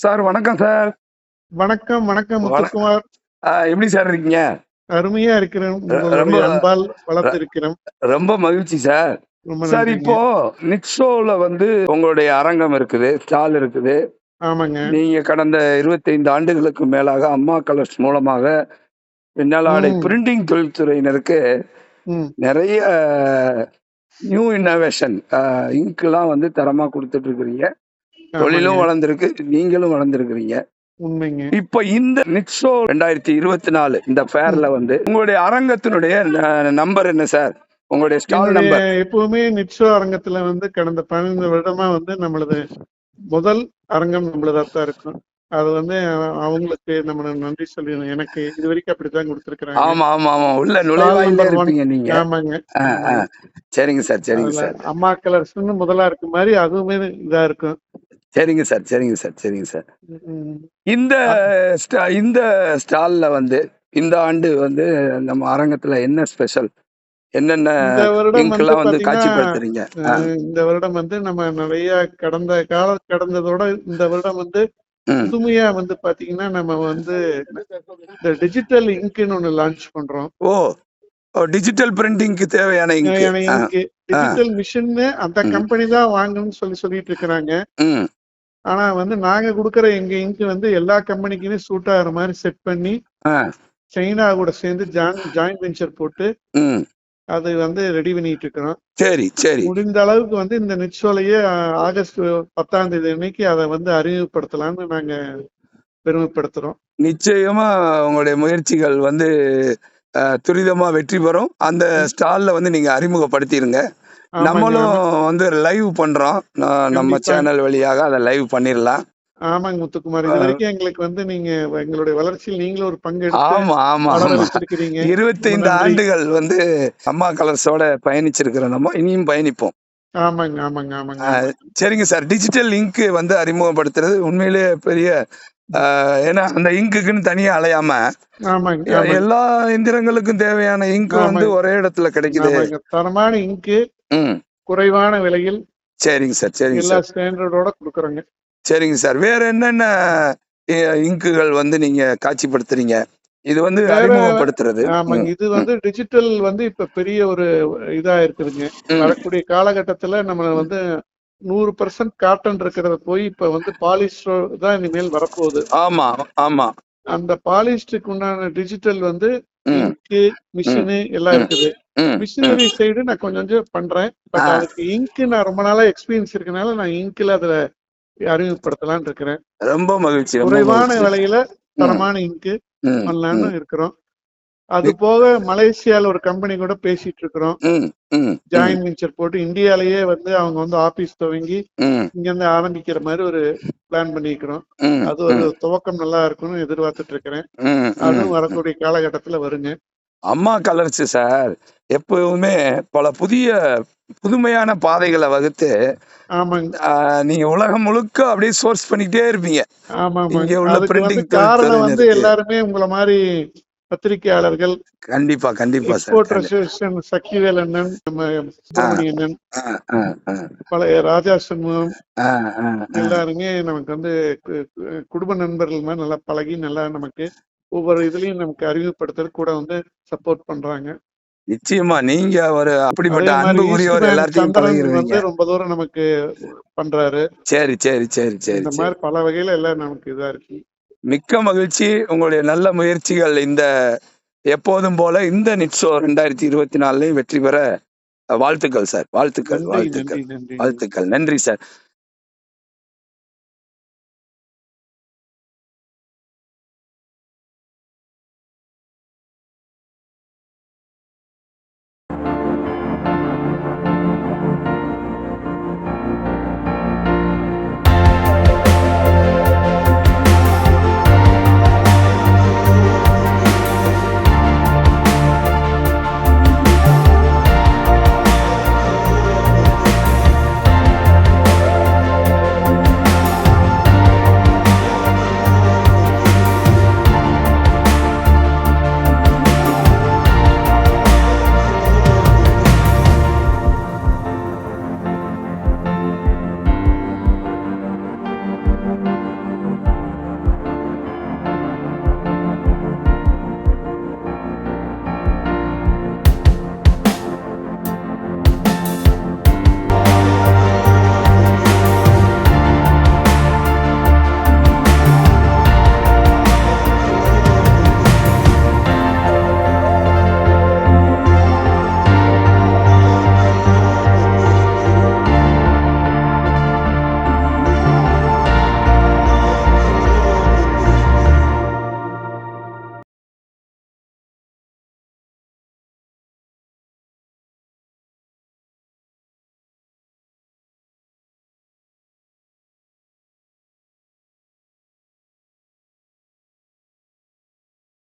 Sir வணக்கம் sir. வணக்கம் வணக்கம் வண முத்துக்குமார். எப்படி சார் இருக்கீங்க? அருமையா இருக்கிறேன். ரொம்ப உங்களுடைய அன்பால் வளர்த்திருக்கிறோம். ரொம்ப மகிழ்ச்சி சார். ரொம்ப சார் நன்றிங்க. இப்போ நிக்ஸோல வந்து உங்களுடைய அரங்கம் இருக்குது, ஸ்டால் இருக்குது. ஆமாங்க. நீங்க கடந்த 25 ஆண்டுகளுக்கு மேலாக அம்மா கலர்ஸ் மூலமாக பின்னலாடை பிரிண்டிங் தொழில்துறையினருக்கு நிறைய நியூ இன்னோவேஷன் இங்க்லாம் வந்து தரமா கொடுத்துட்டு இருக்கிறீங்க. தொழிலும் வளர்ந்துருக்கு, நீங்களும் வளர்ந்துருக்கிறீங்க. உண்மைங்க. இப்ப இந்த நிக்ஸோ 2024 இந்த ஃபேர்ல வந்து உங்களுடைய அரங்கத்தினுடைய நம்பர் என்ன சார்? உங்களுடைய ஸ்டால் நம்பர்? எப்பவுமே நிக்ஸோ அரங்கத்துல வந்து கடந்த 15 வருடமா வந்து நம்மளது முதல் அரங்கம் நம்மளதான் இருக்கும். அது வந்து அவங்களுக்கு நம்ம நன்றி சொல்லணும். எனக்கு இது வரைக்கும் அப்படித்தான் கொடுத்துருக்காங்க. ஆமா ஆமா ஆமா, உள்ள நுழைவாயில இருப்பீங்க நீங்க. ஆமாங்க. சரிங்க சார், சரிங்க சார். அம்மா கலர்ஸ்னு முதலா இருக்கு மாதிரி அதுவுமே இதா இருக்கும். சரிங்க சார், சரிங்க சார், சரிங்க சார். இந்த இந்த ஸ்டால்ல வந்து இந்த ஆண்டு வந்து நம்ம அரங்கத்துல என்ன ஸ்பெஷல், என்னென்ன இங்க்லாம் வந்து காட்சிப்படுத்துறீங்க? இந்த வருடம் வந்து நம்ம நிறைய கடந்ததோட இந்த வருடம் வந்து புதுமையா வந்து பாத்தீங்கன்னா நம்ம வந்து இந்த டிஜிட்டல் இங்க்னு ஒண்ணு லான்ச் பண்றோம். ஓ, டிஜிட்டல் பிரிண்டிங்க்கு தேவையான இங்க், டிஜிட்டல் மிஷின் அந்த கம்பெனி தான் வாங்கணும்னு சொல்லிட்டு இருக்கிறாங்க. ஆனா வந்து நாங்க கொடுக்கற எங்க இங்க் வந்து எல்லா கம்பெனிக்குமே சூட் ஆகிற மாதிரி செட் பண்ணி சைனா கூட சேர்ந்து ஜாயிண்ட் வெஞ்சர் போட்டு அது வந்து ரெடி பண்ணிட்டு இருக்கிறோம். சரி சரி. முடிந்த அளவுக்கு வந்து இந்த நிக்ஸோலையே ஆகஸ்ட் 10ஆம் தேதி அன்னைக்கு அதை வந்து அறிமுகப்படுத்தலாம்னு நாங்க பெருமைப்படுத்துறோம். நிச்சயமா உங்களுடைய முயற்சிகள் வந்து துரிதமா வெற்றி பெறும். அந்த ஸ்டால்ல வந்து நீங்க அறிமுகப்படுத்திருங்க. நம்மளும் வந்து லைவ் பண்றோம், நம்ம சேனல் வழியாக அதை லைவ் பண்ணிடலாம். ஆமாங்க முத்துக்குமார், இது வரைக்கும் எங்களுக்கு வந்து நீங்க எங்களுடைய வளர்ச்சியில் நீங்களும் ஒரு பங்கு எடுத்து. ஆமா ஆமா, 25 ஆண்டுகள் வந்து அம்மா கலர்ஸோட பயணிச்சிருக்கிறோம், நம்ம இனியும் பயணிப்போம். ஆமாங்க ஆமாங்க ஆமாங்க. சரிங்க சார். டிஜிட்டல் இங்க் வந்து அறிமுகப்படுத்துறது உண்மையிலே பெரிய, ஏன்னா அந்த இங்குக்குன்னு தனியா அலையாம எல்லா எந்திரங்களுக்கும் தேவையான இங்க் வந்து ஒரே இடத்துல கிடைக்குது. தரமான இங்க் குறைவான விலையில். சரிங்க சார், சரிங்க எல்லா ஸ்டாண்டர்டோட கொடுக்குறோங்க. சரிங்க சார். வேற என்னென்ன இங்குகள் வந்து நீங்க காட்சிப்படுத்துறீங்க? இது வந்து அறிமுகப்படுத்துறது. ஆமாங்க, இது வந்து டிஜிட்டல் வந்து இப்ப பெரிய ஒரு இதா இருக்குதுங்க. வரக்கூடிய காலகட்டத்துல நம்ம வந்து 100% காட்டன் இருக்கிறத போய் இப்ப வந்து பாலிஸ்டர் தான் இனிமேல் வரப்போகுது. ஆமா ஆமா. அந்த பாலிஸ்டருக்கு உண்டான டிஜிட்டல் வந்து இங்கு மிஷினு எல்லாம் இருக்குது. மிஷினரி சைடு நான் கொஞ்சம் பண்றேன். பட் அதுக்கு இங்க் நான் ரொம்ப நாளா எக்ஸ்பீரியன்ஸ் இருக்கனால நான் இங்க்ல அதுல அறிமுகப்படுத்தலாம்னு இருக்கிறேன். ரொம்ப மகிழ்ச்சி. குறைவான விலையில தரமான இங்க் பண்ணலாம்னு இருக்கிறோம். அது போக மலேசியால ஒரு கம்பெனி கூட பேசிட்டு இருக்கிறோம். ஜாயிண்ட் வெஞ்சர் போட்டு இந்தியாலேயே வந்து அவங்க வந்து ஆபீஸ் துவங்கி இங்க இருந்து ஆரம்பிக்கிற மாதிரி ஒரு பிளான் பண்ணிக்கிறோம். அது ஒரு துவக்கம் நல்லா இருக்கும்னு எதிர்பார்த்துட்டு இருக்கிறேன். அதுவும் வரக்கூடிய காலகட்டத்துல வருங்க. அம்மா கலர்ஸ் சார் எப்பவுமே பல புதுமையான பாதைகளை வகுத்து நீங்க உலகம் முழுக்க அப்படியே சோர்ஸ் பண்ணிட்டே இருப்பீங்க. இங்க உள்ள பிரிண்டிங் காரணம் வந்து எல்லாருமே உங்களை மாதிரி பத்திரிகையாளர்கள். கண்டிப்பா கண்டிப்பா சார். சக்திவேல் அண்ணன், சுப்பிரமணியன், பழைய ராஜா சண்முகம் எல்லாருமே நமக்கு வந்து குடும்ப நண்பர்கள் மாதிரி நல்லா பழகி நல்லா நமக்கு ஒவ்வொரு இதுலயும் நமக்கு அறிமுகப்படுத்துறது கூட வந்து சப்போர்ட் பண்றாங்க. நிச்சயமா நீங்க ஒரு அப்படிப்பட்ட அன்பு உரியவர், எல்லாத்தையும் பழகிடுவீங்க. ரொம்ப தூரம் நமக்கு பண்றாரு. சரி சரி சரி சரி. இந்த மாதிரி பல வகையில எல்லாம் நமக்கு இதா இருக்கு. மிக்க மகிழ்ச்சி. உங்களுடைய நல்ல முயற்சிகள் இந்த எப்போதும் போல இந்த நிக்ஸோ 2024 வெற்றி பெற வாழ்த்துக்கள் சார். வாழ்த்துக்கள் வாழ்த்துக்கள் வாழ்த்துக்கள். நன்றி சார்.